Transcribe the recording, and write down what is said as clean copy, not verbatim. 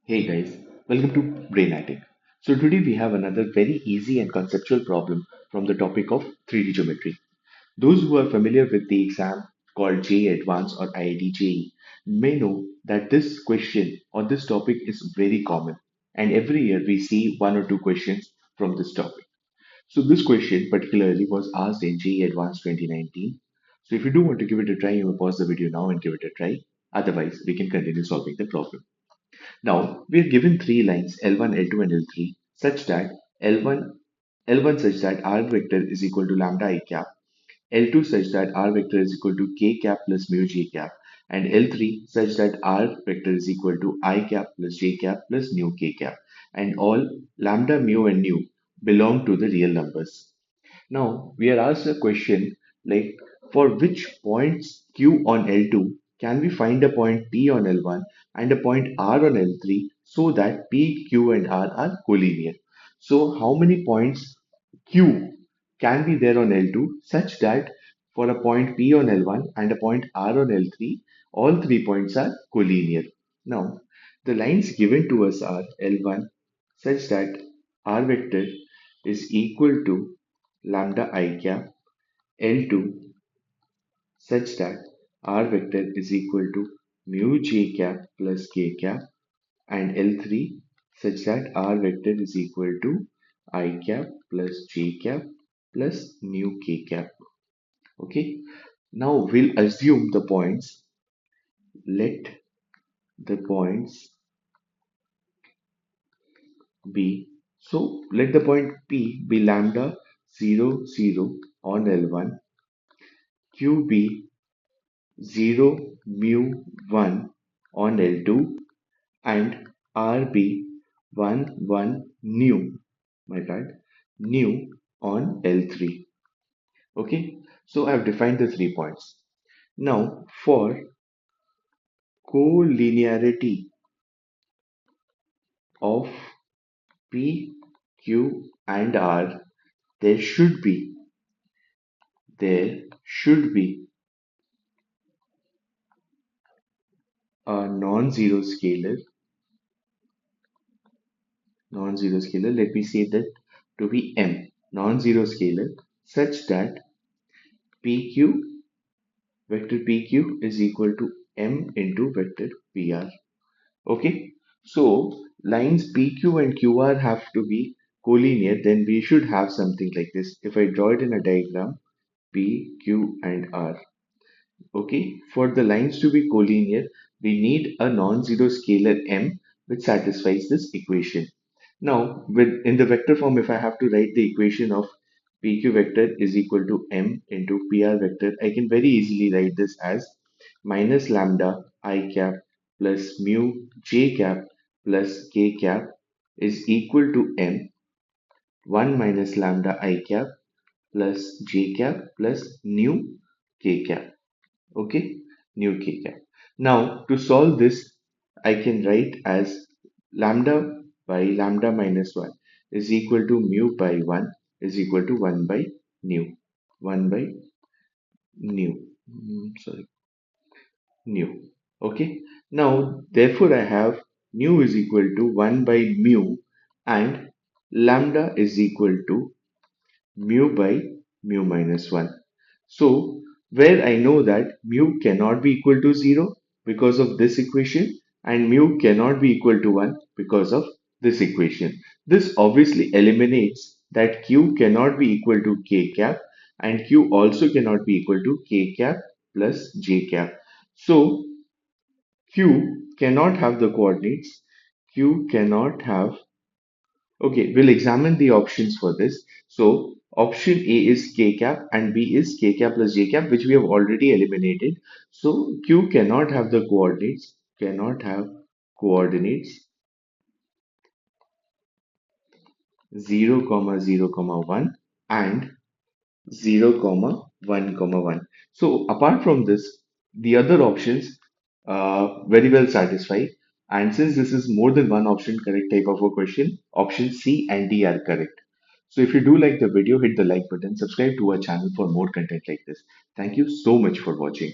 Hey guys, welcome to brainAttic. So today we have another very easy and conceptual problem from the topic of 3D geometry. Those who are familiar with the exam called JEE Advanced or IIT JEE may know that this question or this topic is very common, and every year we see one or two questions from this topic. So this question particularly was asked in JEE Advanced 2019. So if you do want to give it a try, you may pause the video now and give it a try. Otherwise, we can continue solving the problem. Now, we are given three lines L1, L2, and L3 such that L1, L1 such that R vector is equal to lambda I cap, L2 such that R vector is equal to K cap plus mu J cap, and L3 such that R vector is equal to I cap plus J cap plus nu K cap, and all lambda, mu, and nu belong to the real numbers. Now, we are asked a question like for which points Q on L2 can we find a point P on L1 and a point R on L3 so that P, Q, and R are collinear. So, how many points Q can be there on L2 such that for a point P on L1 and a point R on L3, all 3 points are collinear. Now, the lines given to us are L1 such that R vector is equal to lambda I cap, L2 such that R vector is equal to mu j cap plus k cap, and L3 such that R vector is equal to I cap plus j cap plus nu k cap. Okay, now we'll assume the points. Let the points be, so let the point P be lambda 0 0 on L1, Q be 0 mu 1 on L2, and RB 1 1 nu, my bad, nu on L3. Okay, so I've defined the 3 points. Now for collinearity of P, Q, and R, there should be there should be a non-zero scalar. Let me say that to be M, non-zero scalar, such that PQ vector PQ is equal to M into vector PR. Okay, so lines PQ and QR have to be collinear, then we should have something like this. If I draw it in a diagram, P, Q, and R. Okay, for the lines to be collinear, we need a non-zero scalar M which satisfies this equation. Now, with in the vector form, if I have to write the equation of PQ vector is equal to M into PR vector, I can very easily write this as minus lambda I cap plus mu J cap plus K cap is equal to M 1 minus lambda I cap plus J cap plus nu K cap. Okay, nu K cap. Now, to solve this, I can write as lambda by lambda minus 1 is equal to mu by 1 is equal to 1 by nu. 1 by nu. Sorry, nu. Okay. Now, therefore, I have nu is equal to 1 by mu and lambda is equal to mu by mu minus 1. So, where I know that mu cannot be equal to 0 because of this equation and mu cannot be equal to 1 because of this equation. This obviously eliminates that q cannot be equal to k cap and q also cannot be equal to k cap plus j cap. So, q cannot have the coordinates, q cannot have. Okay, we'll examine the options for this. So option A is K cap and B is K cap plus J cap, which we have already eliminated. So Q cannot have coordinates 0 comma 0 comma 1 and 0 comma 1 comma 1. So apart from this, the other options very well satisfy. And since this is more than one option correct type of a question, option C and D are correct. So if you do like the video, hit the like button, subscribe to our channel for more content like this. Thank you so much for watching.